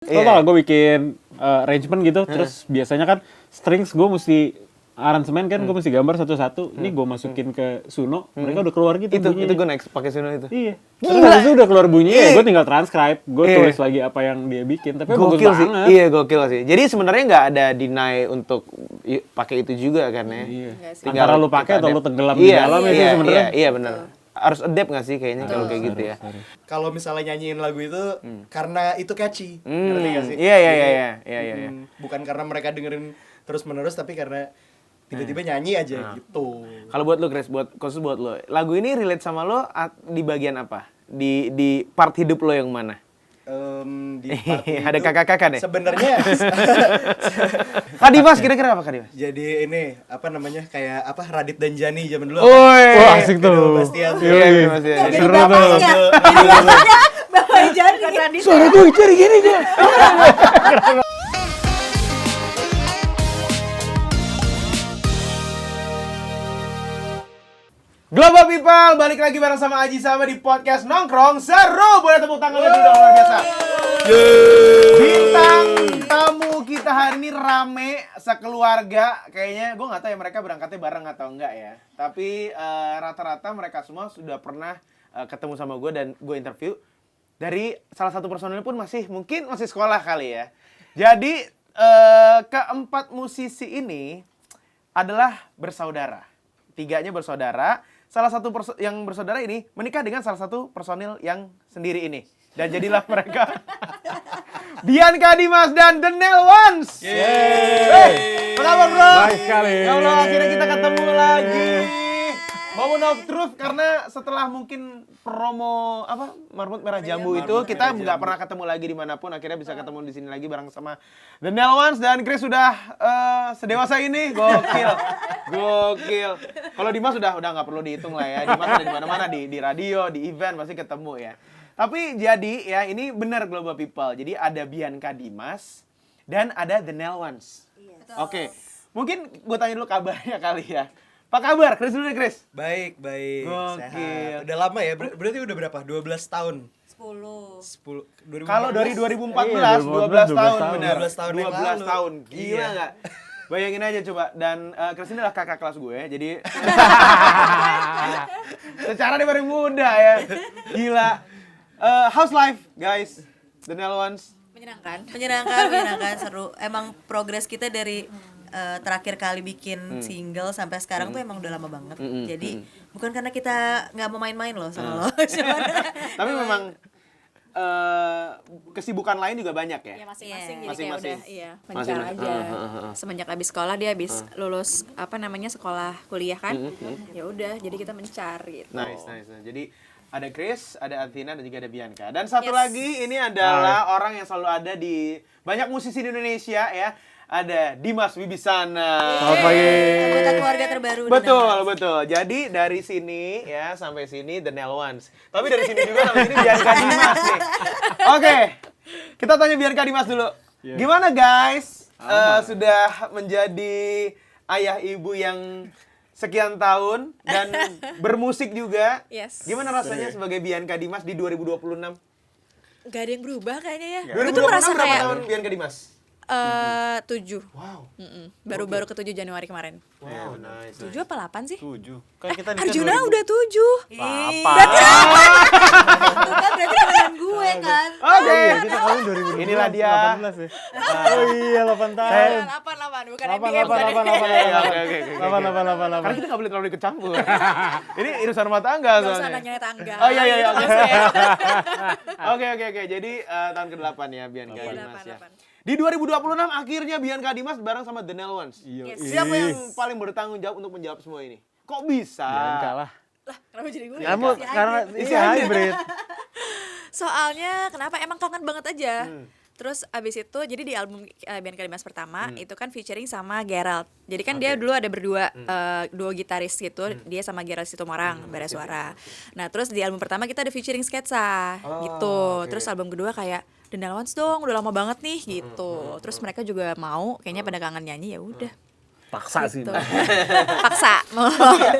Lo tau gak gue bikin arrangement gitu, terus biasanya kan strings gue mesti aransemen kan gue mesti gambar satu-satu. Ini gue masukin ke Suno, mereka udah keluar gitu bunyinya. Itu gue next pakai Suno itu. Iya. Terus habis itu udah keluar bunyinya, ya gue tinggal transcribe, gue tulis lagi apa yang dia bikin. Tapi bagus Gokil sih. banget. Iya, gokil sih. Jadi sebenarnya nggak ada deny untuk pakai itu juga kan ya. Iya. Tinggal Antara lu pakai atau kita lu tenggelam di dalam itu sebenarnya. Iya, benar. Harus adapt nggak sih kayaknya kalau kayak gitu ya. Kalau misalnya nyanyiin lagu itu karena itu catchy, ngerti gak sih? Iya. Bukan karena mereka dengerin terus-menerus, tapi karena tiba-tiba nyanyi aja gitu. Kalau buat lo, Grace, khusus buat lo, lagu ini relate sama lo di bagian apa? Di part hidup lo yang mana? Di part Ada itu kakak-kakak deh. sebenarnya Kak Dimas, kira-kira apa Kak Dimas? jadi ini apa namanya kayak apa Radit dan Jani zaman dulu. Wah, asik tuh. Kedua Bastian. Iya, Mas. Jadi Seru bapaknya. tuh. Jadi bapaknya bapak jadi. Suara gue cari gini dia. Global People, balik lagi bareng sama Aji sama di podcast Nongkrong Seru. Boleh tepuk tangan lebih dong, luar biasa. Bintang tamu kita hari ini rame sekeluarga. Kayaknya gue nggak tahu ya mereka berangkatnya bareng atau enggak ya. Tapi rata-rata mereka semua sudah pernah ketemu sama gue dan gue interview. Dari salah satu personil pun mungkin masih sekolah kali ya. Jadi keempat musisi ini adalah bersaudara. Tiganya bersaudara. Salah satu yang bersaudara ini menikah dengan salah satu personil yang sendiri ini. Dan jadilah mereka Bianca Dimas dan The Nail Ones. Hey, apa kabar bro? Baik sekali. Ya Allah, akhirnya kita ketemu lagi. Moment of truth, karena setelah mungkin promo apa Marmut Merah Jambu itu kita nggak pernah ketemu lagi dimanapun, akhirnya bisa ketemu di sini lagi bareng sama The Nail Ones dan Chris sudah sedewasa ini. Gokil. Kalau Dimas udah nggak perlu dihitung lah ya. Dimas ada di mana-mana, di radio, di event pasti ketemu ya. Tapi jadi ya ini benar Global People. Jadi ada Bianca Dimas dan ada The Nail Ones. Oke. Mungkin gue tanya dulu kabarnya kali ya. Apa kabar? Chris dulu deh, Chris. Baik, Gokil. sehat. Udah lama ya? Berarti udah berapa? 12 tahun. 10. Kalau dari 2014, Iya, 12 tahun 12 benar. 12 tahun yang 12 lalu. tahun. Gila Iya. nggak? Bayangin aja coba. Dan Chris ini adalah kakak kelas gue, jadi secara dia paling muda ya. Gila. How's life, guys? The Nail Ones. Menyenangkan, seru. Emang progres kita dari terakhir kali bikin single sampai sekarang tuh emang udah lama banget. Jadi bukan karena kita nggak mau main-main loh sama lo. Tapi memang kesibukan lain juga banyak ya. Ya masing-masing jadi Masing-masing. kayak udah iya pencar Masing-masing. aja. Semenjak habis sekolah dia habis lulus sekolah kuliah kan. Ya udah jadi kita mencari gitu. Nice. Jadi ada Chris, ada Athena, dan juga ada Bianca. Dan satu lagi ini adalah orang yang selalu ada di banyak musisi di Indonesia ya. Ada Dimas Wibisana. Selamat pagi. Anggota keluarga terbaru. Betul. Jadi dari sini ya sampai sini The Nail Ones. Tapi dari sini juga sampai sini Bianca Dimas nih. Oke. Kita tanya Bianca Dimas dulu. Gimana guys? Sudah menjadi ayah ibu yang sekian tahun dan bermusik juga. Yes. Gimana rasanya sebagai Bianca Dimas di 2026? Gak ada yang berubah kayaknya ya. 2026 Gue tuh merasa berapa kayak tahun Bianca Dimas? 7. Wow. Baru-baru ke 7 Januari kemarin. Wow, nice. 7 apa 8 sih? 7. Kan kita Arjuna udah 7. Berarti Itu kan berarti teman gue kan. Oke. kita kali 2018. Inilah dia. 18 ya. Oh iya 8 tahun. 8 bukan 8. MBM kan. Karena kita nggak boleh terlalu ikut campur. Ini urusan rumah tangga Gak usah soalnya. nanya tangga. Oh iya. Gitu Oke. maksudnya. Oke. Jadi tahun ke-8 ya Bianca Iya, Dimas ya. 8. Di 2026 akhirnya Bianca Dimas bareng sama The Nail Ones. Iya. Siapa yang paling bertanggung jawab untuk menjawab semua ini? Kok bisa? Bianca lah. Lah, kenapa jadi gue? Kamu karena Isi iya aja. hybrid. Soalnya kenapa emang kangen banget aja. Terus abis itu jadi di album Bianca Dimas pertama itu kan featuring sama Gerald. Jadi kan dia dulu ada berdua duo gitaris gitu, dia sama Gerald Situmorang, bara suara. Nah terus di album pertama kita ada featuring sketsa gitu. Terus album kedua kayak The Nail Ones dong, udah lama banget nih gitu. Terus mereka juga mau, kayaknya pada kangen nyanyi ya udah. Paksa sih. Gitu. Paksa.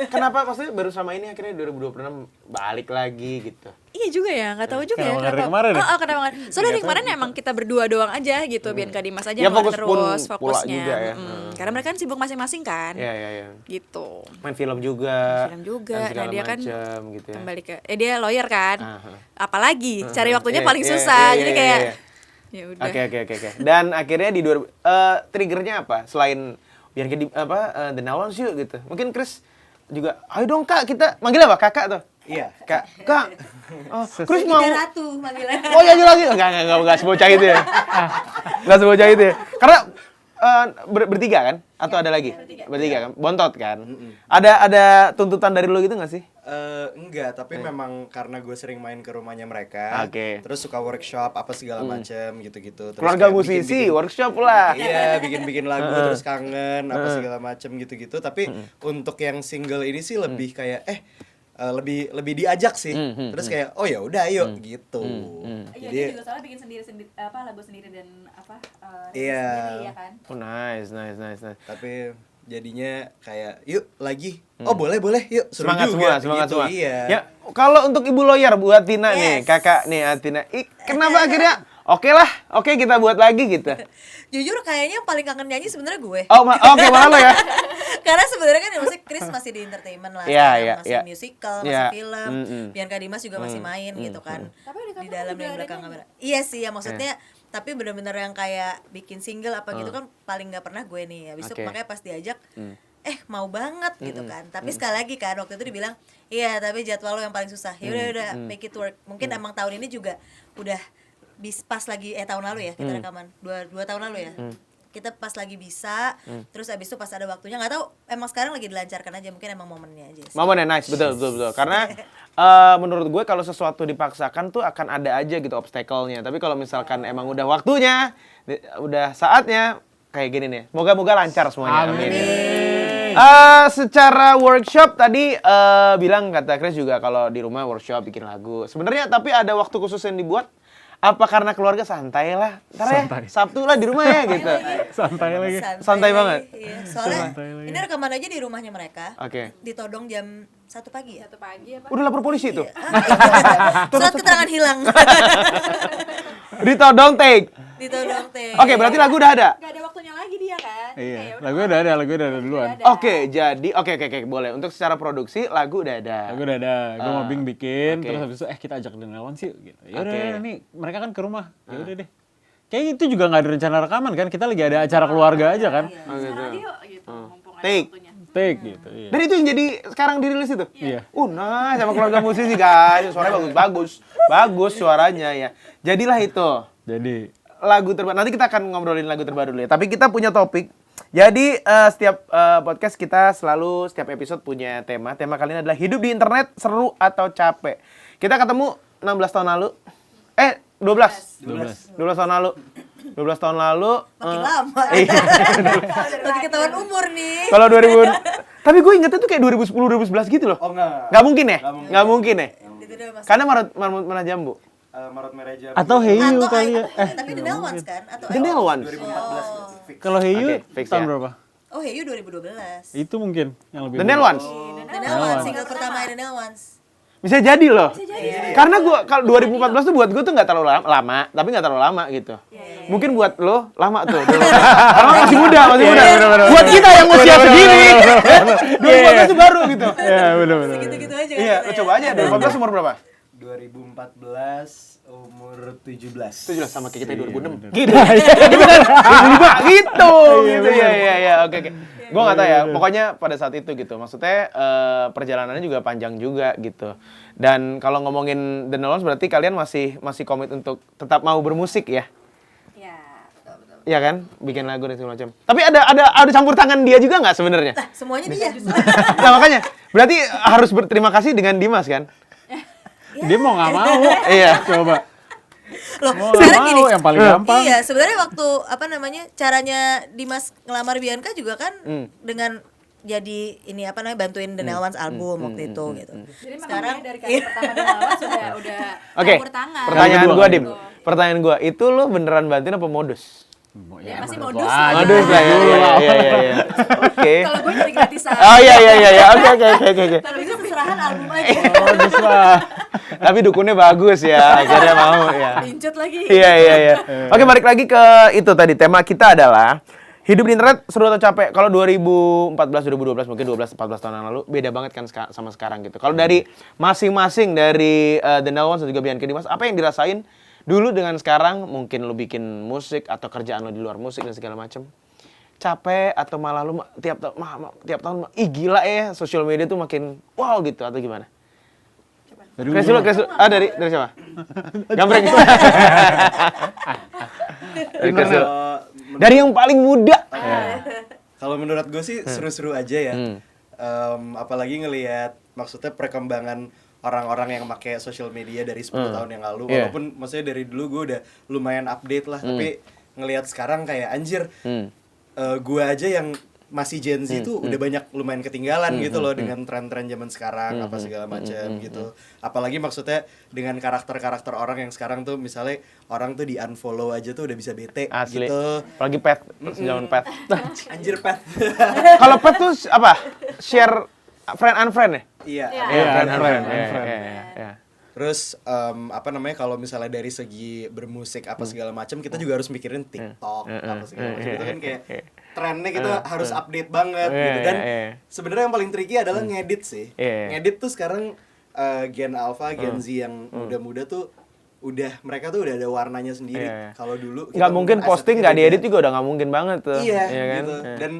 Kenapa maksudnya baru sama ini akhirnya 2026 balik lagi gitu? Iya juga ya, nggak tahu juga ya. Kenapa dari kemarin ya? Kenapa kemarin? Soalnya dari kemarin emang kita berdua doang aja gitu, Bianca Dimas aja Ya, yang fokus pun terus pula fokusnya. juga ya. Karena mereka kan sibuk masing-masing kan. Iya. Gitu. Main film juga. Film juga. dan segala Nah, dia kan macem, gitu ya. kembali ke dia lawyer kan. Aha. Apalagi cari waktunya Iya, paling iya, susah. iya, Jadi iya, kayak iya. ya udah. Oke. Dan akhirnya di triggernya apa? Selain biar The Nawans yuk gitu. Mungkin Chris juga, ayo dong Kak, kita manggil apa? Kakak tuh. Iya. Kak. Oh, Chris mau. Ida Ratu panggilannya. Oh ya lagi. Enggak sebocah itu ya. Enggak sebocah itu ya. Karena bertiga kan? Atau ada lagi? Bertiga kan? Bontot kan? Ada tuntutan dari lo gitu nggak sih? Enggak, tapi memang karena gue sering main ke rumahnya mereka. Oke. Terus suka workshop apa segala macam gitu-gitu. Terus Keluarga kayak musisi, bikin-bikin- workshop lah. Iya, bikin lagu terus kangen apa segala macam gitu-gitu. Tapi untuk yang single ini sih lebih kayak lebih diajak sih. Terus kayak oh ya udah ayo gitu. Iya, Jadi dia juga soalnya bikin sendiri lagu sendiri dan Iya. sendiri ya kan. Oh nice. tapi jadinya kayak yuk lagi. Oh boleh yuk. Seru Semangat juga, semua. gitu, Iya. Ya, kalau untuk Ibu Lawyer buat Tina nih, Yes. Kakak nih Atina. Kenapa akhirnya oke kita buat lagi gitu. Jujur kayaknya yang paling kangen nyanyi sebenarnya gue. Oh, oke malah lo ya. Karena sebenarnya kan ya maksudnya Chris masih di entertainment lah, Iya, sekarang iya, masih iya. musical, Iya. masih film, Mm-mm. Bianca Dimas juga masih main gitu kan. Tapi di Di kamar dalam juga dan ada belakang nyanyi. kamera. Iya sih ya maksudnya, tapi benar-benar yang kayak bikin single apa gitu kan paling nggak pernah gue nih. Habis itu Oke. makanya pas diajak, mau banget gitu kan. Tapi sekali lagi kan waktu itu dibilang, iya tapi jadwal lo yang paling susah. Ya udah make it work. Mungkin emang tahun ini juga udah pas lagi tahun lalu ya kita rekaman dua tahun lalu ya. Kita pas lagi bisa, terus abis itu pas ada waktunya nggak tahu emang sekarang lagi dilancarkan aja, mungkin emang momennya aja sih. Momennya nice, betul. Karena menurut gue kalau sesuatu dipaksakan tuh akan ada aja gitu obstacle-nya. Tapi kalau misalkan emang udah waktunya, udah saatnya, kayak gini nih. Moga-moga lancar semuanya. Amin. Secara workshop tadi bilang kata Chris juga kalau di rumah workshop bikin lagu. Sebenarnya tapi ada waktu khusus yang dibuat. Apa karena keluarga santai lah, ntar ya Sabtu lah di rumah ya gitu. Santai lagi. Santai banget. Iya. Soalnya Santai lagi. ini rekaman aja di rumahnya mereka. Oke. Ditodong jam 1 pagi ya. 1 pagi apa? Udah lapor polisi tuh. Surat keterangan hilang. Ditodong take. Ditodong teh. Oke, berarti lagu udah ada. Gak ada waktunya lagi dia kan. Iya, Kayak udah, lagu udah ada duluan. Oke, jadi oke boleh. Untuk secara produksi lagu udah ada. Lagu udah ada, gue mau Bing bikin, oke. terus habis itu kita ajak The Nawans yuk gitu. Ya udah, Oke. nih mereka kan ke rumah, ya udah deh. Kayak itu juga nggak ada rencana rekaman kan, kita lagi ada acara keluarga aja kan. Oh, gitu. Aja yuk gitu, mumpung ada Take. waktunya. Take gitu. Iya. Dan itu yang jadi sekarang dirilis itu. Iya. Nah, sama keluarga musisi guys, suaranya bagus suaranya ya. Jadilah itu Jadi lagu terbaru. Nanti kita akan ngobrolin lagu terbaru dulu ya. Tapi kita punya topik. Jadi setiap podcast kita selalu setiap episode punya tema. Tema kali ini adalah hidup di internet seru atau capek. Kita ketemu 16 tahun lalu. 12 tahun lalu. 12 tahun lalu. Makin lama. Iya. Lagi ketahuan umur nih. Kalau 2000. Tapi gue ingetnya tuh kayak 2010 2011 gitu loh. Oh enggak. Nggak mungkin ya? Nggak mungkin. Nggak mungkin ya? Itu udah masuk. Karena Marut Merah Jambu. Marut Merah Jambu. atau Heyu Atau kali ya. tapi The Nawans kan? Atau The Nawans. 2014 fix. Kalau Heyu Oke, fix tahun ya. berapa? Oh Heyu 2012. Itu mungkin yang lebih. The dulu. Nawans. The Nawans, single pertama The Nawans. Bisa jadi loh. Karena gue kalau 2014 tuh buat gue tuh nggak terlalu lama, tapi nggak terlalu lama gitu. Mungkin buat lo lama tuh. Karena masih muda. Buat kita yang usia segini, 2014 tuh baru gitu. Iya, benar. Gitu-gitu aja kan. Iya, lo coba aja. 2014 umur berapa? 2014 umur 17. 17 sama kayak kita 2006. Gitu. Gitu. Gitu ya. Oke. Gue nggak tahu ya. Pokoknya pada saat itu gitu. Maksudnya perjalanannya juga panjang juga gitu. Dan kalau ngomongin The Nawans berarti kalian masih komit untuk tetap mau bermusik ya? Ya, betul. Iya kan? Bikin lagu dan segala macam. Tapi ada campur tangan dia juga nggak sebenarnya? Nah, semuanya dia. Nah makanya berarti harus berterima kasih dengan Dimas kan? Dia mau nggak mau. Iya. Coba. Loh, Mau sekarang nggak gini. mau yang paling gampang. Iya, sebenarnya waktu caranya Dimas ngelamar Bianca juga kan dengan jadi ini bantuin The Nawans album waktu itu gitu. Jadi Sekarang makanya dari kali pertama The Nawans udah Oke. campur tangan. Pertanyaan Kedua, gue kedua. Dim. Pertanyaan gue itu lo beneran bantuin apa modus? Ya, masih menurut modus lo lah. aja. Modus lah ya. Iya. Oke. Kalau gue nyari gratisan. Oh iya. Oke. Kalau bisa seserahan album aja. Modus lah. Tapi dukunnya bagus ya, akhirnya mau ya. Pincut lagi. Iya. Oke, balik lagi ke itu tadi. Tema kita adalah hidup di internet seru atau capek? Kalau 2014, 2012, mungkin 12, 14 tahun yang lalu beda banget kan sama sekarang gitu. Kalau dari masing-masing dari The Nawans dan juga Bianca Dimas, apa yang dirasain dulu dengan sekarang? Mungkin lu bikin musik atau kerjaan lu di luar musik dan segala macam. Capek atau malah lu tiap tahun ih gila ya, sosial media tuh makin wow gitu atau gimana? Kres dulu. Dari siapa? Gambreng. Dari Kres dulu. Dari yang paling muda. Kalau menurut gue sih seru-seru aja ya. Apalagi ngelihat maksudnya perkembangan orang-orang yang pakai sosial media dari 10 tahun yang lalu. Yeah. Walaupun maksudnya dari dulu gue udah lumayan update lah. Tapi ngelihat sekarang kayak anjir, gue aja yang masih Gen Z tuh udah banyak lumayan ketinggalan gitu loh dengan tren-tren zaman sekarang apa segala macam gitu. Apalagi maksudnya dengan karakter-karakter orang yang sekarang tuh misalnya orang tuh di unfollow aja tuh udah bisa bete Asli. gitu. Apalagi pet, zaman pet. Anjir pet. Kalau pet tuh apa? Share friend unfriend ya? Iya. Iya, friend unfriend. unfriend. Iya. Terus apa namanya kalau misalnya dari segi bermusik apa segala macam kita juga harus mikirin TikTok apa segala macam itu kan kayak trennya kita harus update banget gitu dan sebenarnya yang paling tricky adalah ngedit sih. Ngedit tuh sekarang Gen Alpha, Gen Z yang muda-muda tuh mereka tuh udah ada warnanya sendiri. Kalau dulu Nggak mungkin posting nggak diedit juga udah nggak mungkin banget tuh. Iya, kan? gitu. Dan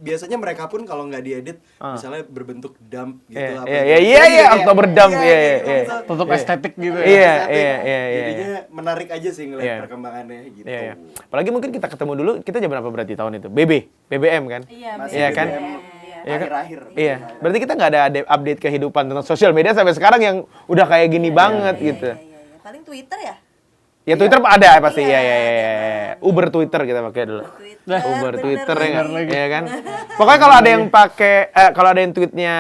biasanya mereka pun kalau nggak diedit misalnya berbentuk dump gitu Iya, Oktober Dump. Iya. Tutup estetik gitu ya. Iya. Jadinya menarik aja sih ngeliat perkembangannya gitu. Iya. Apalagi mungkin kita ketemu dulu, kita jam berapa berarti tahun itu? BBM kan? Iya kan? Iya kan? Akhir-akhir. Iya. Berarti kita nggak ada update kehidupan tentang sosial media sampai sekarang yang udah kayak gini banget gitu. Iya. Paling Twitter ya. Ya Twitter ada pasti. Iya. Uber Twitter kita pakai dulu. Uber bener Twitter ya lagi. nggak? Iya kan? Pokoknya kalau ada yang pakai kalau ada yang tweetnya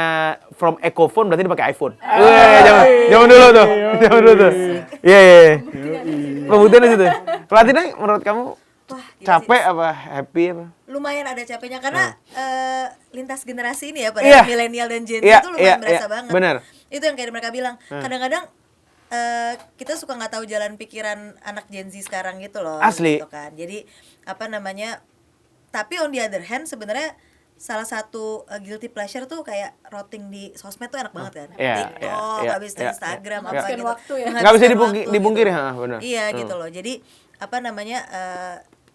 from Ecophone berarti dia pakai iPhone. Zaman dulu tuh. Iya. Pembuktian di situ. Platina menurut kamu Wah, gila capek sih. apa happy apa? Lumayan ada capeknya karena lintas generasi ini ya pada Iya. milenial dan Gen Z Iya, itu lumayan iya, berasa iya. banget. Bener. Itu yang kayak mereka bilang. Kadang-kadang kita suka nggak tahu jalan pikiran anak Gen Z sekarang gitu loh. Asli. Gitu kan. Jadi apa namanya? Tapi on the other hand sebenarnya salah satu guilty pleasure tuh kayak rotting di sosmed tuh enak banget kan. Iya, TikTok, iya, habis itu iya, Instagram iya. apa Menghabiskan gitu. waktu ya. Nggak bisa Menghabiskan waktu dipungkiri, gitu. benar. Iya gitu loh. Jadi apa namanya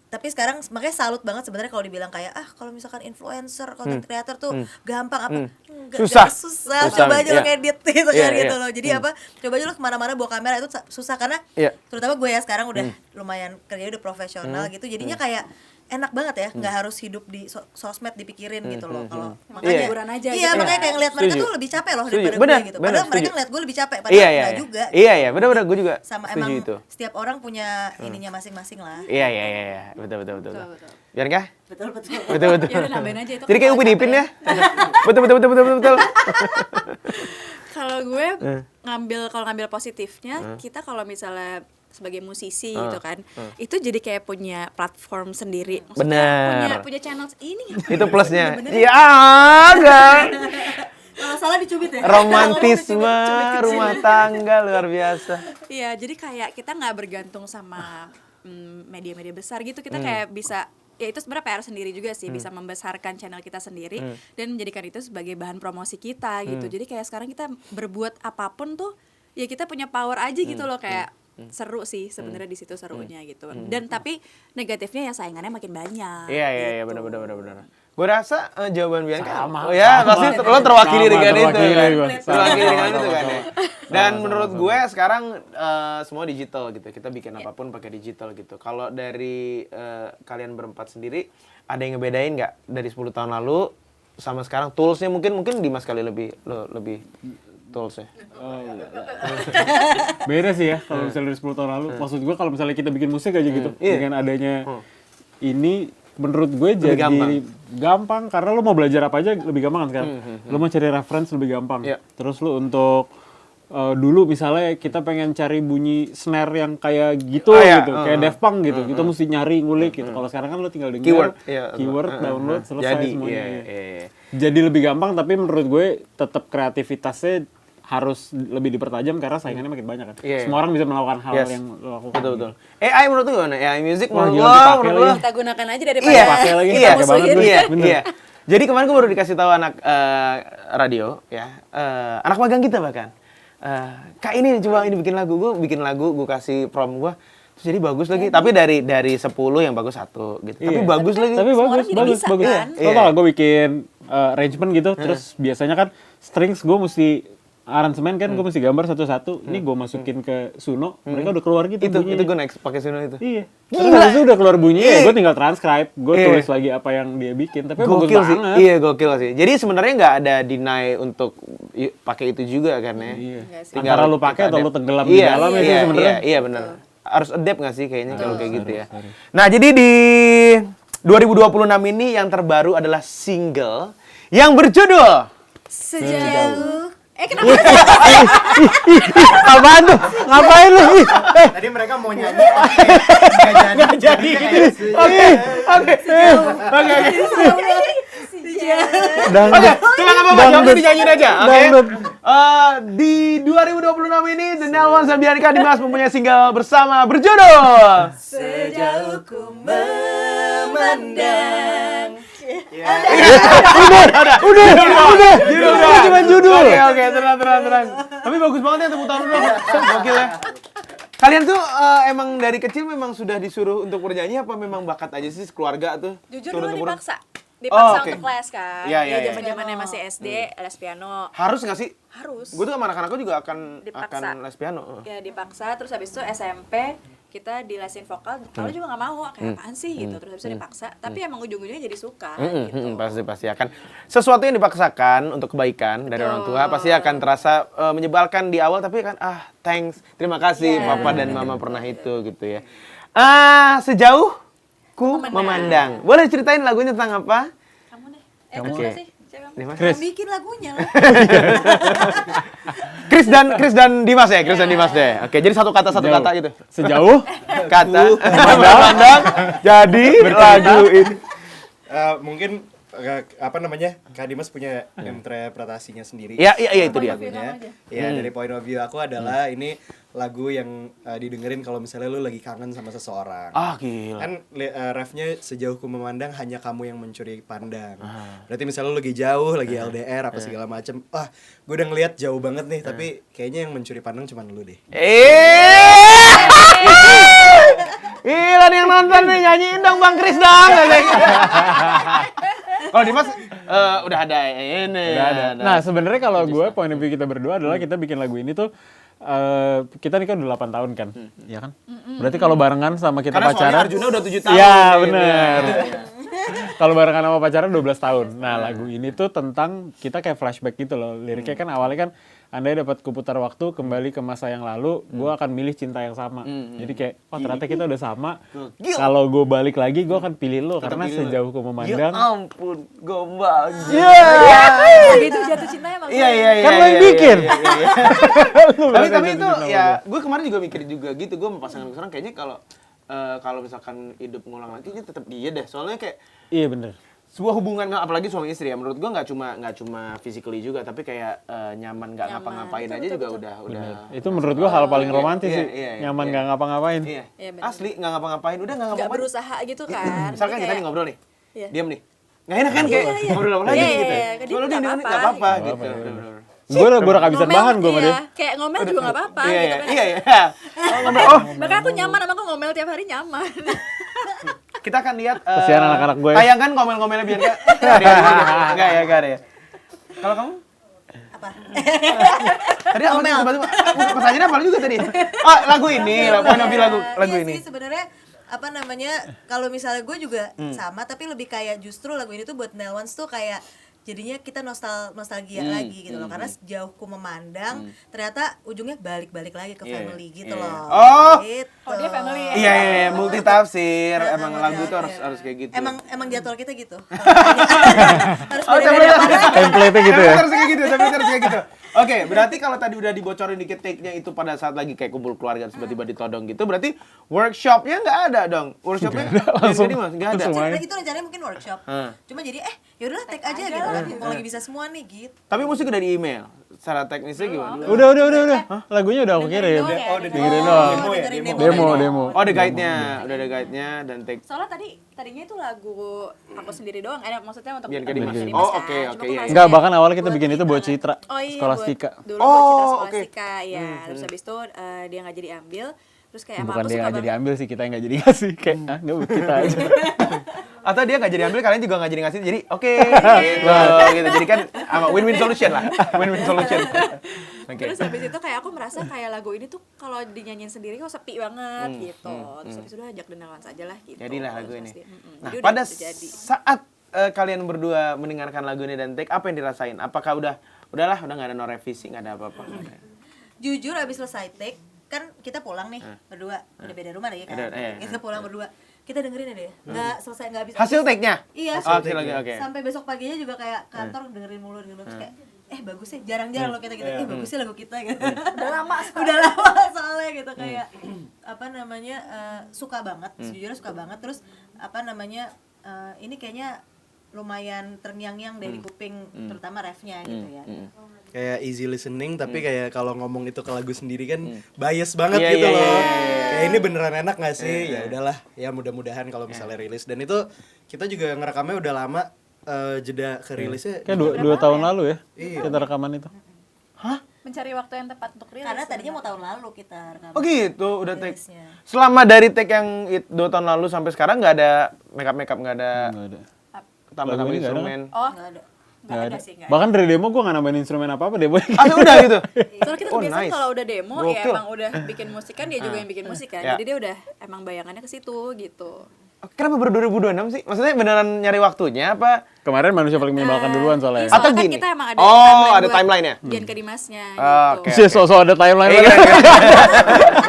tapi sekarang makanya salut banget sebenarnya kalau dibilang kayak kalau misalkan influencer, content creator tuh gampang apa? Enggak, Susah. susah. Susah, Coba aja lo iya. ngedit gitu Iya, kan iya. gitu loh. Jadi apa? Coba aja lo kemana-mana bawa kamera itu susah karena Iya. terutama gue ya sekarang udah lumayan kerja udah profesional gitu. Jadinya kayak enak banget ya, nggak harus hidup di sosmed dipikirin gitu loh. Kalau makanya Hiburan aja iya, gitu. makanya kayak ngeliat mereka Setuju. tuh lebih capek loh Setuju. daripada Benar, gue gitu. benar, Padahal mereka setuju. ngeliat gue lebih capek, padahal Iya. nggak juga. Iya, benar gue juga Sama setuju emang itu. setiap orang punya ininya masing-masing lah. Iya. Betul. Biar kah? Betul. Betul. Ya udah nambahin aja itu. Jadi kayak kan Upin Ipin ya? Betul. Kalau gue kalau ngambil positifnya, kita kalau misalnya sebagai musisi gitu kan, itu jadi kayak punya platform sendiri. Bener. Punya channel ini. Itu plusnya. Iya, enggak. Kalau salah dicubit ya. Romantisme rumah tangga luar biasa. Iya, jadi kayak kita nggak bergantung sama media-media besar gitu. Kita kayak bisa, ya itu sebenarnya PR sendiri juga sih, bisa membesarkan channel kita sendiri dan menjadikan itu sebagai bahan promosi kita gitu. Jadi kayak sekarang kita berbuat apapun tuh, ya kita punya power aja gitu loh, kayak seru sih sebenarnya di situ serunya gitu. Dan tapi negatifnya ya saingannya makin banyak. Iya, gitu. benar. Gue rasa jawaban Bianca. Sama, Oh ya, pasti lo terwakili Sama, dengan itu terwakili kan. gua. Terwakili dengan itu Sama. kan ya. Dan menurut gue sekarang semua digital gitu. Kita bikin apapun pakai digital gitu. Kalau dari kalian berempat sendiri ada yang ngebedain nggak dari 10 tahun lalu sama sekarang? Toolsnya mungkin Dimas kali lebih toolsnya. Beda sih ya kalau misalnya dari 10 tahun lalu. Maksud gue kalau misalnya kita bikin musik aja gitu, dengan adanya ini menurut gue jadi gampang karena lo mau belajar apa aja lebih gampang kan sekarang. Lo mau cari reference lebih gampang. Iya. Terus lo untuk dulu misalnya kita pengen cari bunyi snare yang kayak gitu Iya, gitu, kayak Daft Punk gitu. Kita mesti nyari ngulik gitu. Kalau sekarang kan lo tinggal denger keyword, download, selesai Jadi, semuanya. iya. Jadi lebih gampang, tapi menurut gue tetap kreativitasnya harus lebih dipertajam karena saingannya makin banyak kan. Iya. Semua orang bisa melakukan hal Yes. yang lo lakukan. Betul. AI menurut lu gimana? AI music Wah, menurut gila, lo? dipakai Menurut lagi. lo? Kita gunakan aja daripada Iya, pakai lagi, iya, pakai banget nih. iya, Bener. iya. Jadi kemarin gue baru dikasih tahu anak radio, ya, anak magang kita bahkan. Kak ini coba ini bikin lagu, gue kasih prom gue, terus jadi bagus lagi. Tapi dari 10 yang bagus 1 gitu. Tapi Iya. bagus lagi. Tapi Semua bagus, orang jadi bagus, bisa, bagus. kan? Lo tau gak gue bikin arrangement gitu, terus biasanya kan strings gue mesti aransemen kan gue mesti gambar satu-satu. Ini gue masukin ke Suno, mereka udah keluar gitu bunyinya. Itu gue next pakai Suno itu. Iya. Terus habis itu udah keluar bunyinya, gue tinggal transcribe, gue Iya. tulis lagi apa yang dia bikin. Tapi bagus Gokil sih. banget. Iya, gokil sih. Jadi sebenarnya nggak ada deny untuk pakai itu juga kan ya. Iya. sih. Antara lu pakai atau lu tenggelam di dalam ya sih sebenarnya. Iya, benar. Harus adapt nggak sih kayaknya kalau kayak gitu ya. Nah, jadi di 2026 ini yang terbaru adalah single yang berjudul sejauh kenapa? apaan tuh? Ngapain lu? Tadi mereka mau nyanyi, nggak jadi. Oke. Oke, cuma nggak apa-apa, jawabnya dinyanyiin aja, oke? Di 2026 ini, The Nelwan Sabianika Dimas mempunyai single bersama berjudul Sejauh ku memandang. Udah, cuma judul. Oke, tenang. Tapi bagus banget ya, tepuk tangan dulu. Gokil ya. Kalian tuh emang dari kecil memang sudah disuruh untuk bernyanyi apa memang bakat aja sih keluarga tuh? Jujur Turun dulu temurun? dipaksa Oh, oke. untuk les kan. Iya, iya, iya. Zaman-zamannya masih SD, les piano. Harus nggak sih? Harus. Gue tuh sama anak-anakku juga akan Dipaksa. les piano. Ya dipaksa, terus habis itu SMP kita dilesin vokal, kalau juga nggak mau, kayak apaan sih gitu, terus habis itu dipaksa, tapi emang ujung-ujungnya jadi suka gitu. Pasti akan sesuatu yang dipaksakan untuk kebaikan dari orang tua pasti akan terasa menyebalkan di awal, tapi kan thanks, terima kasih papa dan mama pernah itu gitu ya. Sejauh ku memandang. Boleh ceritain lagunya tentang apa? Kamu deh. Kamu nggak sih? Siapa kamu? Dimas? Yang bikin lagunya lah. Chris dan Dimas ya, Chris dan Dimas deh. Oke, jadi satu kata gitu. Sejauh Kata memandang jadi lagu ini. Mungkin apa namanya, Kak Dimas punya interpretasinya sendiri. Iya itu dia. Lagunya. Ya, dari point of view aku adalah ini lagu yang didengerin kalau misalnya lu lagi kangen sama seseorang. Gila. Kan refnya sejauh ku memandang hanya kamu yang mencuri pandang. Berarti misalnya lu lagi jauh, lagi LDR apa segala macem. Gue udah ngeliat jauh banget nih, tapi kayaknya yang mencuri pandang cuma lu deh. Gila nih yang nonton nih, nyanyiin dong Bang Chris dong. Kalau Dimas udah ada ini. Udah ada. Nah, sebenarnya kalau gue point of view kita berdua adalah kita bikin lagu ini tuh kita nikah udah 8 tahun kan. Iya kan? Berarti kalau barengan sama kita Karena soalnya pacaran. Arjuna udah 7 tahun. Iya, benar. Kalau barengan sama pacaran 12 tahun. Nah, lagu ini tuh tentang kita kayak flashback gitu loh. Liriknya kan awalnya kan andai dapat kuputar waktu kembali ke masa yang lalu, gue akan milih cinta yang sama. Jadi kayak, ternyata kita udah sama. Kalau gue balik lagi, gue akan pilih lo karena pilih lo. sejauh ku Ya memandang. ampun, gombal. Gitu jatuh cintanya emang. Iya. Kan lo yang bikin. Tapi itu ya, gue kemarin juga mikir juga gitu. Gue sama pasangan sekarang kayaknya kalau misalkan hidup ngulang lagi, tetap dia deh. Soalnya kayak Iya bener. sebuah hubungan, apalagi suami istri ya, menurut gue nggak cuma physically juga, tapi kayak nyaman nggak ngapa-ngapain aja juga udah. Itu menurut gue hal paling romantis Iya, sih. iya, Nyaman iya. nggak ngapa-ngapain. Iya, Iya, bener. asli nggak ngapa-ngapain, udah nggak Nggak ngapa-ngapain. berusaha gitu kan. Misalkan Jadi kita nih kayak- ngobrol nih, Iya. diam nih, nggak enak kan kayak ngobrol apa lagi Iya, gitu. iya, iya. Kalau Jadi dia nggak nggak apa-apa, apa-apa gitu. gitu. Nggak apa-apa, Bener-bener. Gue udah kehabisan bahan gue sama dia. Kayak ngomel juga nggak apa-apa Iya, gitu iya, kan. iya, iya. Oh, Makanya aku nyaman sama aku ngomel tiap hari nyaman. kita akan lihat Kesian anak-anak gue. tayangan ngomel-ngomelnya biar enggak. Enggak ya. Kalau kamu? Apa? Tadi apa sih tiba-tiba? Pertanyaannya apa juga tadi? Oh, lagu ini, point of view lagu Iya ini. sih, sebenarnya apa namanya, kalau misalnya gue juga sama, tapi lebih kayak justru lagu ini tuh buat Nelwans tuh kayak jadinya kita nostalgia lagi gitu loh, karena sejauh ku memandang ternyata ujungnya balik lagi ke family gitu loh. Oh. Gitu. Oh, dia family ya? Iya, multi tafsir. Emang lagu tuh harus kayak gitu. Emang jadwal kita gitu. Harus Oh, beda-beda. Template-nya gitu ya. Harus kayak gitu, tapi harus kayak gitu. Oke, berarti kalau tadi udah dibocorin dikit take-nya itu pada saat lagi kayak kumpul keluarga tiba-tiba ditodong gitu, berarti workshopnya nggak ada dong? Workshopnya langsung- jadi mas nggak ada. langsung main. Itu rencananya mungkin workshop. Cuma jadi yaudahlah tag aja gitu kan. Kalau lagi bisa semua nih gitu. Tapi musik udah di email. Secara teknisnya gimana? Udah. Lagunya udah aku kirim. Oh, udah Dikirim doang. dengerin Demo. Oh, ada guide-nya, udah ada guide-nya dan take. Soalnya tadinya itu lagu aku sendiri doang, maksudnya untuk Biar ke Dimas. Dimas Oh, kan. oke, Cuma oke, aku iya, merasa Enggak, kayak bahkan awalnya kita buat bikin itu buat kan. Citra. Oh iya, Skolastika. dulu buat Citra Oh, oke. Skolastika, ya. Terus habis itu dia nggak jadi ambil. Terus kayak emang Bukan aku dia suka nggak jadi banget. ambil sih, kita yang nggak jadi ngasih. Kayak, nggak buat kita aja. Atau dia nggak jadi ambil, kalian juga nggak jadi ngasih, jadi oke, gitu. Jadi kan win-win solution lah, win-win solution. Oke. Terus habis itu kayak aku merasa kayak lagu ini tuh kalau dinyanyiin sendiri kok sepi banget gitu. Terus habis itu ajak Denalwan aja lah gitu. Jadilah lagu Terus ini. pasti, Nah, jadi udah pada gitu jadi. saat kalian berdua mendengarkan lagu ini dan take, apa yang dirasain? Apakah udahlah nggak ada no revisi, nggak ada apa-apa? nggak ada. Jujur abis selesai take kan kita pulang nih berdua udah beda rumah lagi kan. Kita pulang berdua. Kita dengerin aja ya. Nggak selesai nggak habis. Hasil take-nya? Iya. Oh, hasil lagi, oke. Sampai besok paginya juga kayak kantor dengerin mulu terus kayak bagus sih, jarang-jarang loh kita bagus sih lagu kita gitu. Udah lama soalnya gitu kayak apa namanya suka banget, sejujurnya suka banget. Terus apa namanya ini kayaknya lumayan terngiang-ngiang dari kuping terutama refnya gitu ya. Kayak easy listening tapi kayak kalau ngomong itu ke lagu sendiri kan bias banget Iya, gitu iya, loh. iya, Kayak ini beneran enak gak sih? Ya udahlah, ya mudah-mudahan kalau misalnya rilis. Dan itu kita juga ngerekamnya udah lama, jeda ke rilisnya. Kayak 2 tahun lalu ya, Iya. kita rekaman itu. Mencari waktu yang tepat untuk rilis. Karena tadinya mau tahun lalu kita rekaman. Oh gitu, udah take. rilisnya. Selama dari take yang 2 tahun lalu sampai sekarang nggak ada makeup, nggak ada Nggak ada. tambah-tambah Lagu ini nggak ada instrumen. Oh, Nggak ada. nggak ada sih, nggak. Bahkan dari demo gue nggak nambahin instrumen apa-apa, demonya. Ah, udah gitu. Soalnya kita Oh, kebiasaan nice. kalau udah demo ya Gokil. emang udah bikin musik kan dia juga yang bikin musik kan. Ya. Jadi dia udah emang bayangannya ke situ gitu. Kenapa baru 2026 sih? Maksudnya beneran nyari waktunya apa? Kemarin manusia paling menyebalkan duluan soalnya. Iya, soalnya Atau kan gini? kita emang ada Oh, ada buat timeline-nya? Dian ke Dimasnya Ah, gitu. oke. Sih, so-so ada timeline. Iya,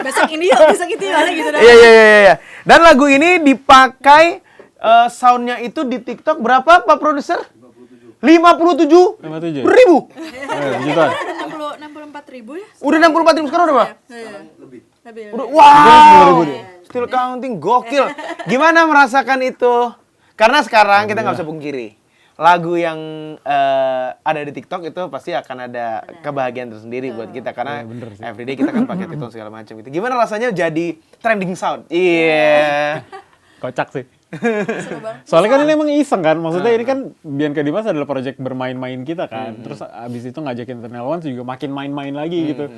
Besok ini yuk, besok itu ya gitu dah. iya. Dan lagu ini dipakai soundnya itu di TikTok berapa Pak Produser? 57 57. ribu. Puji Tuhan. 64.000 ya? Udah 64 ribu sekarang udah Pak? Lebih. Udah, wow. Still counting, gokil. Gimana merasakan itu? Karena sekarang kita nggak bisa pungkiri, lagu yang ada di TikTok itu pasti akan ada kebahagiaan tersendiri buat kita karena everyday kita kan pakai TikTok segala macam itu. Gimana rasanya jadi trending sound? Iya. Kocak sih. Soalnya kan ini emang iseng kan, maksudnya ini kan Bian ke Dimas adalah project bermain-main kita kan, terus abis itu ngajakin Denalwan juga makin main-main lagi gitu,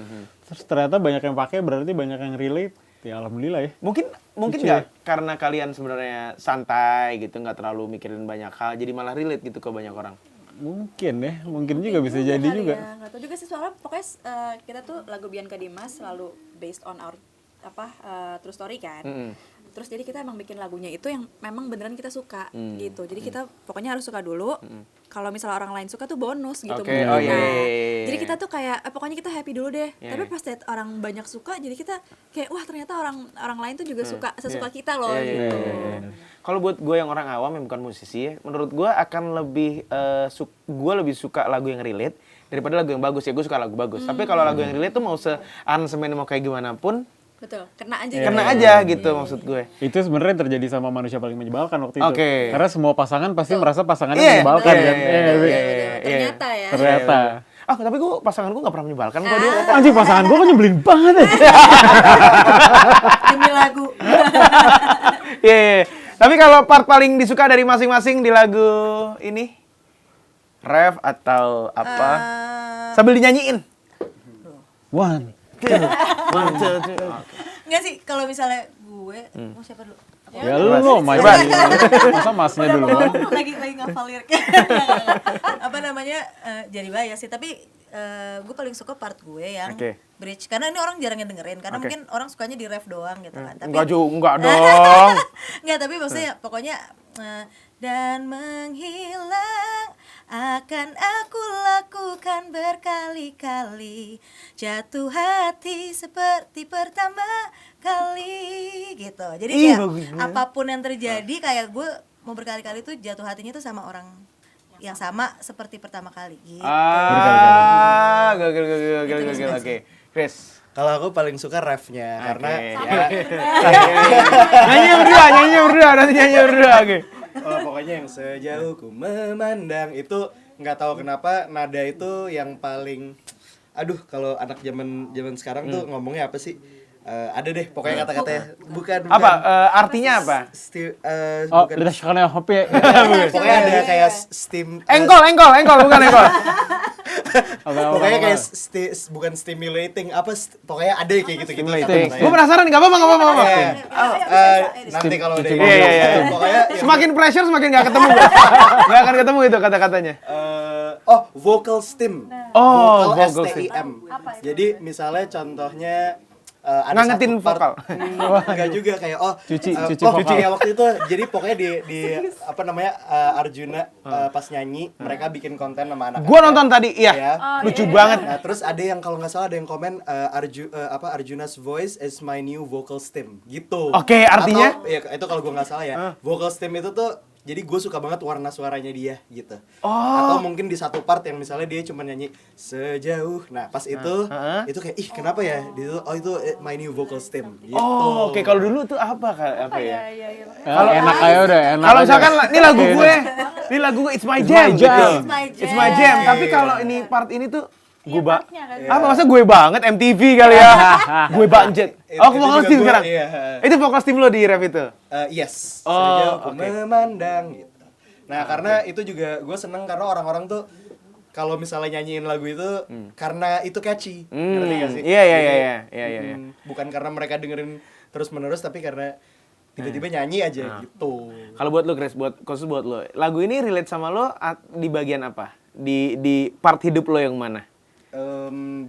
terus ternyata banyak yang pakai, berarti banyak yang relate, ya alhamdulillah ya. Mungkin Lucu nggak karena kalian sebenarnya santai gitu, nggak terlalu mikirin banyak hal, jadi malah relate gitu ke banyak orang. Mungkin ya, mungkin juga bisa jadi kali juga. Ya. Nggak tahu juga sih soalnya pokoknya kita tuh lagu Bian ke Dimas selalu based on our true story kan. Terus jadi kita emang bikin lagunya itu yang memang beneran kita suka gitu. Jadi kita pokoknya harus suka dulu. Kalau misalnya orang lain suka tuh bonus gitu. Oke, menurut oh kita. iya. Jadi kita tuh kayak pokoknya kita happy dulu deh. Iya, Tapi iya. pas lihat orang banyak suka, jadi kita kayak wah ternyata orang lain tuh juga suka sesuka kita loh Iya, gitu. Kalau buat gue yang orang awam yang bukan musisi ya, menurut gue akan lebih gue lebih suka lagu yang relate daripada lagu yang bagus ya. Gue suka lagu bagus. Tapi kalau lagu yang relate tuh mau se-aransemen mau kayak gimana pun Betul. Kena aja. kena aja gitu maksud gue. Itu sebenarnya terjadi sama manusia paling menyebalkan waktu itu. Oke. Karena semua pasangan pasti merasa pasangannya Iya, menyebalkan iya, kan. iya, Ternyata ya. Ternyata. Ah, tapi gue pasangan gue nggak pernah menyebalkan kok dia. Anjing pasangan gue kan nyebelin banget ya. Demi lagu. Iya. Tapi kalau part paling disuka dari masing-masing di lagu ini, ref atau apa? Sambil dinyanyiin. One. Enggak sih, kalau misalnya gue, mau siapa dulu? Ya lu maju. Masa masnya dulu. lagi ngafal liriknya. Apa namanya? Jadi bias sih, tapi gue paling suka part gue yang Oke. bridge karena ini orang jarang yang dengerin karena Oke. mungkin orang sukanya di ref doang gitu kan. Tapi Enggak dong. Enggak, tapi maksudnya pokoknya dan menghilang akan aku lakukan berkali-kali, jatuh hati seperti pertama kali gitu. Jadi Ih, kayak bagus banget. apapun yang terjadi kayak gue mau berkali-kali tuh jatuh hatinya tuh sama orang yang sama seperti pertama kali gitu. Gokil. Oke. Chris. Kalau aku paling suka refnya karena ya. Nyanyi berdua. Oke. pokoknya yang sejauh ku memandang itu nggak tahu kenapa nada itu yang paling kalau anak zaman sekarang tuh ngomongnya apa sih? Ada deh pokoknya kata-katanya bukan Artinya apa? Oh, lihat sekarang hopi. pokoknya ada kayak steam Engkol, bukan engkol. pokoknya kayak bukan stimulating pokoknya ada kayak gitu-gitu Gue penasaran, nggak apa-apa. nanti kalau udah Iya. pokoknya Semakin pressure semakin nggak ketemu gue. Nggak akan ketemu itu kata-katanya. vocal stem. Oh, vocal STIM. Jadi misalnya contohnya ada Ngangetin satu part- vokal. Enggak juga kayak Cuci vokal. vokal. Ya waktu itu jadi pokoknya di Arjuna pas nyanyi mereka bikin konten sama anak. Gue nonton tadi, iya. Lucu banget. Nah, terus ada yang kalau nggak salah ada yang komen Arjuna's voice is my new vocal stem gitu. Oke, artinya? Atau, ya, itu kalau gue nggak salah ya. Vocal stem itu tuh jadi gue suka banget warna suaranya dia gitu. Atau mungkin di satu part yang misalnya dia cuma nyanyi sejauh. Nah, pas itu kayak kenapa ya? Itu my new vocal stem gitu. Oh, oke. Kalau dulu tuh apa ya? Kalau enak aja udah, enak. Kalau aja. misalkan ini lagu gue, It's My Jam. My Jam. Gitu. It's My Jam. Tapi kalau ini part ini tuh gue masa gue banget MTV kali ya. Gue banget. Oh, Itu vokal juga steam gue, sekarang. iya. Itu vokal steam lo di rap itu. Yes. Oh, Sejauh ku oke. memandang gitu. Nah, karena itu juga gue seneng karena orang-orang tuh kalau misalnya nyanyiin lagu itu karena itu catchy. Ngerti gak sih? Iya. Jadi, bukan karena mereka dengerin terus-menerus tapi karena tiba-tiba nyanyi aja gitu. Kalau buat lo, Chris, khusus buat lo, lagu ini relate sama lo di bagian apa? Di part hidup lo yang mana?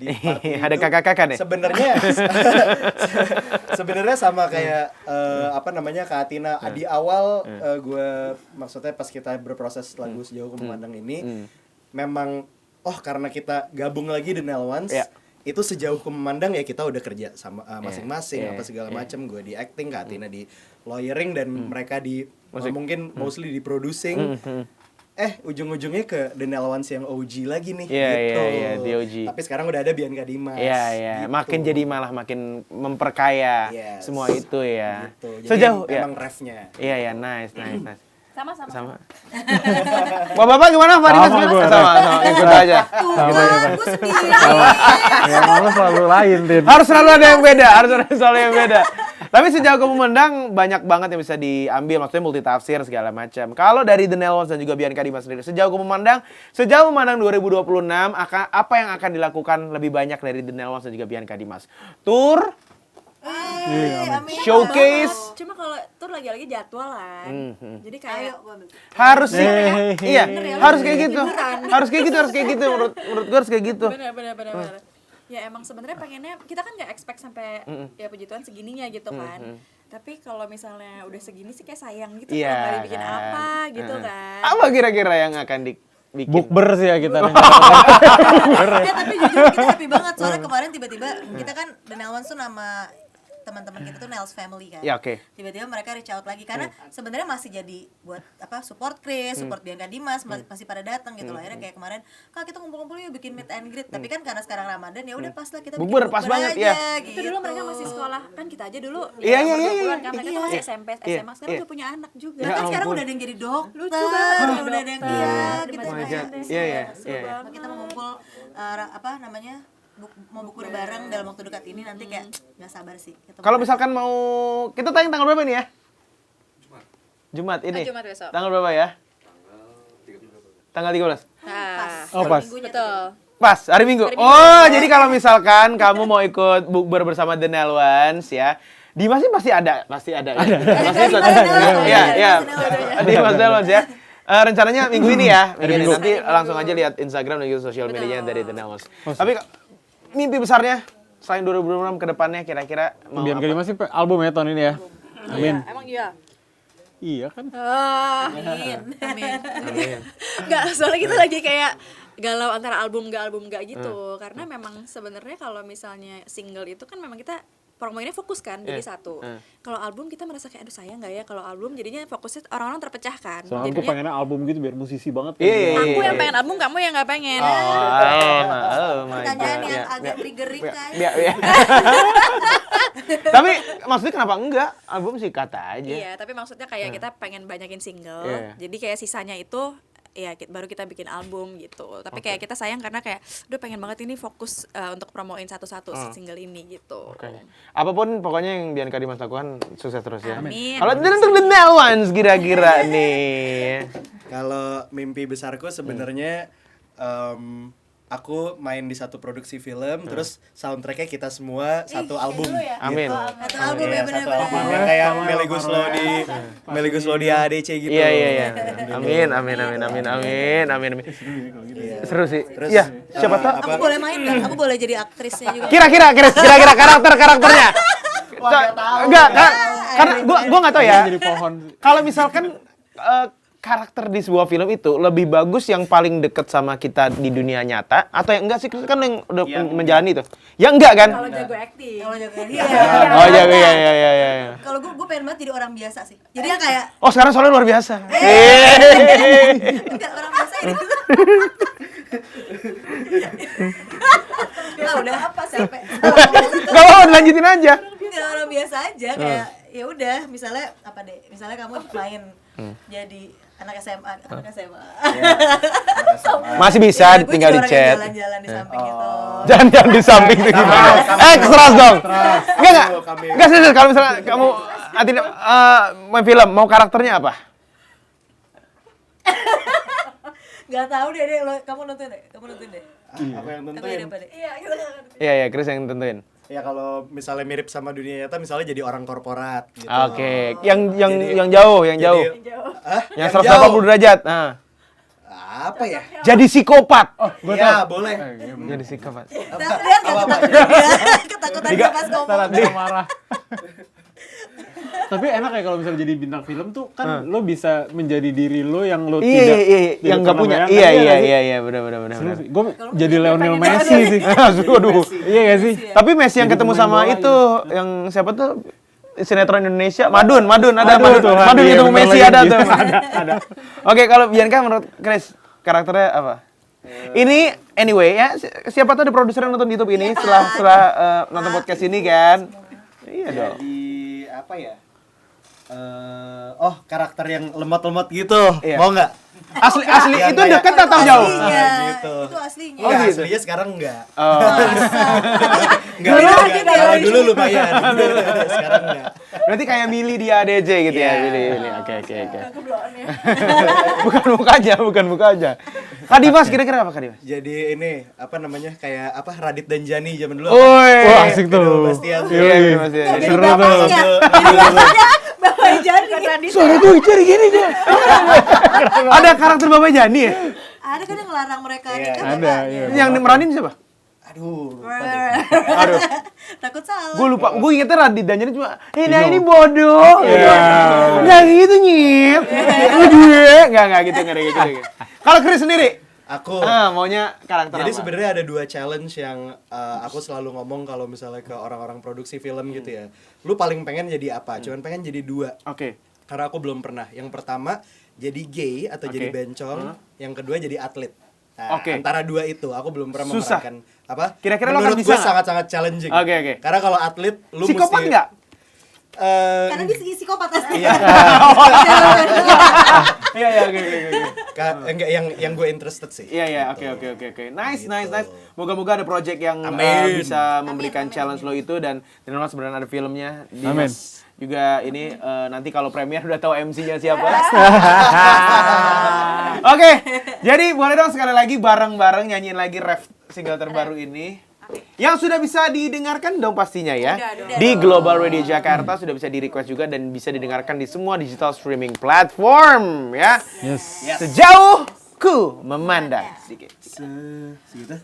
Di part Ada itu kakak-kakak deh. sebenarnya sama kayak Kak Atina di awal gue maksudnya pas kita berproses lagu sejauh ku memandang ini memang karena kita gabung lagi The Nell Ones itu sejauh ku memandang ya kita udah kerja sama masing-masing apa segala macam. Gue di acting, Kak Atina di lawyering dan mereka di mungkin mostly di producing. Ujung-ujungnya ke The Nell Ones yang OG lagi nih gitu. Iya, di OG. Tapi sekarang udah ada Bianca Dimas. Iya. gitu. Makin jadi malah makin memperkaya Yes. semua itu ya. Gitu. Jadi Sejauh emang refnya. Iya, nice. Sama. Bapak gimana Farina? Sama gua. Sama, ikut aja. Gue sendiri. Ya, lo selalu lain, Tin. Harus selalu ada yang beda. Tapi sejauh aku memandang banyak banget yang bisa diambil, maksudnya multitafsir segala macam. Kalau dari The Nell Ones dan juga Bianca Dimas sendiri, sejauh aku memandang 2026 apa yang akan dilakukan lebih banyak dari The Nell Ones dan juga Bianca Dimas? Tour, showcase, Cuma kalau tur lagi-lagi jadwalan. Jadi kayak harus sih, iya, Bener ya, harus lu kayak gitu, liburan. harus kayak gitu. Menurut gue harus kayak gitu. benar. Ya emang sebenarnya pengennya kita kan nggak expect sampai ya puji Tuhan segininya gitu kan. Tapi kalau misalnya udah segini sih kayak sayang gitu Iya, kalau nggak dibikin kan. apa gitu kan. Apa kira-kira yang akan dibikin? Bukber sih ya kita. Ya tapi jujur kita happy banget soalnya kemarin tiba-tiba kita kan The Nell Ones tuh nama teman-teman kita tuh Nels Family kan. Ya, oke. Tiba-tiba mereka reach out lagi karena sebenarnya masih jadi buat support Chris, support Bianca Dimas masih pada datang gitu loh. Akhirnya kayak kemarin, "Kak, kita ngumpul-ngumpul yuk bikin meet and greet." Tapi kan karena sekarang Ramadan ya udah pas lah kita bikin Bukber, pas banget, aja, ya. gitu. Itu dulu mereka masih sekolah kan kita aja dulu. Iya, umur iya, 20-an iya, kan mereka tuh masih SMP, SMA sekarang udah punya anak juga. Bahkan Ya sekarang ampun. udah ada yang jadi dokter. Lucu banget, Udah ada yang kita Iya. kita mau ngumpul mau bukur bareng dalam waktu dekat ini nanti kayak nggak sabar sih. Kalau misalkan mau kita tayang tanggal berapa nih ya? Jumat ini. Jumat besok. Tanggal berapa ya? Tanggal 13. Nah, Oh, pas. betul. Pas, hari Minggu. Jadi kalau misalkan kamu mau ikut bukber bersama The Nell Ones ya, Dimas sih pasti ada. Pasti ikut. Iya. Dimas Nell Ones ya. Rencananya minggu ini ya. Nanti langsung aja lihat Instagram dan juga sosial medianya dari The Nell Ones. Tapi mimpi besarnya selain 2026 ke depannya kira-kira mau Bianca apa? Dimas sih album ya tahun ini ya. Amin. Emang iya. Iya kan? Amin. Enggak, soalnya kita lagi kayak galau antara album enggak gitu. Karena memang sebenarnya kalau misalnya single itu kan memang kita promo ini fokus kan jadi satu. Kalau album kita merasa kayak aduh sayang nggak ya kalau album jadinya fokusnya orang-orang terpecah kan. Soalnya aku Jadinya pengennya album gitu biar musisi banget kan. aku yang pengen album, kamu yang nggak pengen. Pertanyaan yang agak triggering kan. Tapi maksudnya kenapa enggak? Album sih kata aja. Iya, tapi maksudnya kayak kita pengen banyakin single. Iya. Jadi kayak sisanya itu ya baru kita bikin album gitu. Tapi kayak kita sayang karena kayak udah pengen banget ini fokus untuk promoin satu-satu single ini gitu. Oke. Apapun pokoknya yang Bianca Dimas lakukan sukses terus ya. Amin. Kalau untuk The Ones kira-kira nih. Kalau mimpi besarku sebenarnya aku main di satu produksi film, terus soundtracknya kita semua satu album. Amin. Satu album ya Satu benar-benar. album yang kayak Melly Guslo di ADC gitu. Iya. Amin. Seru sih. Iya, siapa tahu. Aku boleh main nggak? Aku boleh jadi aktrisnya juga. Kira-kira karakternya. Enggak, karena gua enggak tahu ya. Jadi pohon. Kalau misalkan karakter di sebuah film itu lebih bagus yang paling deket sama kita di dunia nyata atau yang enggak sih kan yang udah menjalani itu. Ya enggak kan? Kalau jago acting. Kalau jago Oh iya. Kalau gue pengen banget jadi orang biasa sih. Jadi yang kayak Oh, sekarang soalnya luar biasa. enggak orang biasa ini. Ya udah apa sampai Enggak mau lanjutin aja. enggak orang biasa aja kayak ya udah misalnya apa deh? Misalnya kamu main jadi anak SMA. Masih bisa Ya, gue tinggal di jadi orang yang chat. jalan-jalan di samping gitu. Jangan di samping tuh gimana? Extras dong. Enggak serius kalau misalnya kamu nanti main film mau karakternya apa? Gak tahu deh kamu nonton deh. Aku yang Kamu tentuin. apa deh? Iya, gitu. Iya, Chris yang tentuin. Ya kalau misalnya mirip sama dunia nyata, misalnya jadi orang korporat gitu. Oke, yang jauh. Hah? Yang 180 derajat. Nah. Apa ya? Jadi psikopat. Ya, boleh. Jadi psikopat. Lihat nggak ketakutan dia pas ngomong. Dia marah. Tapi enak ya kalau misalnya jadi bintang film tuh kan lo bisa menjadi diri lo yang lo tidak yang nggak punya. pernah bayangkan. Iya, benar. Gue jadi Lionel Messi sih. Aduh. Iya gak sih? Tapi Messi yang ketemu sama pemain bola itu, yang siapa tuh? Sinetron Indonesia, Madun ada Aduh, Madun. Tuhan, Madun iya, ketemu bentar Messi lagi. ada tuh. Ada. Oke, kalau Bianca menurut Chris karakternya apa? Ini anyway ya, siapa tahu ada produser yang nonton YouTube ini setelah nonton podcast ini kan. Iya dong. Jadi apa ya? Karakter yang lemot-lemot gitu. Iya. Mau nggak? Asli Yang itu kayak- dekat atau jauh? Aslinya. Gitu. Itu aslinya. Enggak, gitu. aslinya sekarang enggak. Dulu Enggak. gitu ya. Kalau dulu lumayan. Sekarang enggak. Berarti kayak Mili di ADC gitu ya, Iya. Mili. Oke. Bukan mukanya. Kak Dimas kira-kira apa Kak Dimas? Jadi ini apa namanya? Kayak apa? Radit dan Jani zaman dulu. Woi. Wah, asik tuh. Gitu, Bastian. Iya, Mas ya. Jadi Seru bapaknya. tuh. Bapak jadi. Suara gue cari gini dia. Ada karakter Bapak Jani ya? Ada kan yang ngelarang mereka Iya, nikah ada, bapaknya. iya. Yang meranin siapa? Aduh. Aduh. Takut salah. Gue lupa, gue ingetnya Radit dan Jani cuma ini bodoh. Iya. Nggak gitu nyip. Nggak gitu. Kalau Chris sendiri? Aku Maunya karakter Jadi apa? sebenarnya ada dua challenge yang aku selalu ngomong kalau misalnya ke orang-orang produksi film gitu ya. Lu paling pengen jadi apa? Cuman pengen jadi dua. Oke. Karena aku belum pernah. Yang pertama jadi gay atau jadi bencong. Yang kedua jadi atlet. Nah, Oke. antara dua itu aku belum pernah Susah. memerankan apa? Kira-kira lo akan Menurut bisa gue nggak? sangat-sangat challenging. Oke. Karena kalau atlet lu Psikopat mesti nggak? Karena dia psikopat asli. Iya. Iya, oke. Enggak yang gue interested sih. Iya, oke. Nice. Moga-moga ada project yang Amin. bisa memberikan challenge lo itu dan sebenarnya ada filmnya. Amin. Juga ini nanti kalau premier udah tahu MC-nya siapa. Oke, jadi boleh dong sekali lagi bareng-bareng nyanyiin lagi ref single terbaru ini. Yang sudah bisa didengarkan dong pastinya ya. Di Global Radio Jakarta sudah bisa di-request juga dan bisa didengarkan di semua digital streaming platform ya. Yes. Sejauh ku memandang sedikit. Segitu.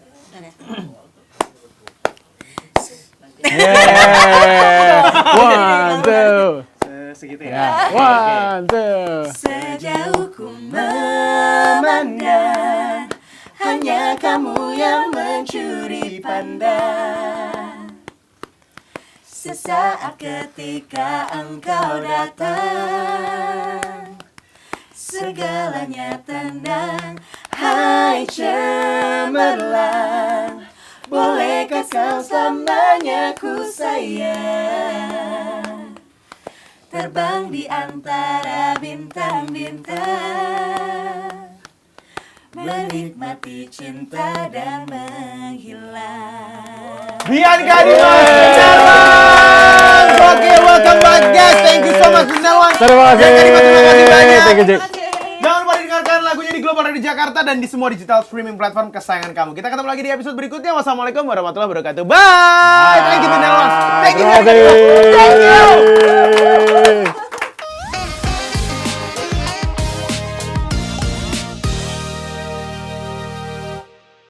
Yeah. One, two. Segitu Ya. ya. One, two. Sejauh ku memandang, hanya kamu yang mencuri pandang. sesaat ketika engkau datang, segalanya tenang. Hai cemerlang, bolehkah kau selamanya ku sayang, terbang di antara bintang-bintang, menikmati cinta dan menghilang. Bianca Dimas Gunawan. Oke, welcome back guys. Thank you so much Gunawan. Terima kasih. Bianca Dimas, terima kasih banyak. Thank you, Jack. Jangan lupa dengarkan lagunya di Global Radio Jakarta dan di semua digital streaming platform kesayangan kamu. Kita ketemu lagi di episode berikutnya. Wassalamualaikum warahmatullahi wabarakatuh. Bye. Thank you Gunawan. Thank you. Terima kasih. Thank you.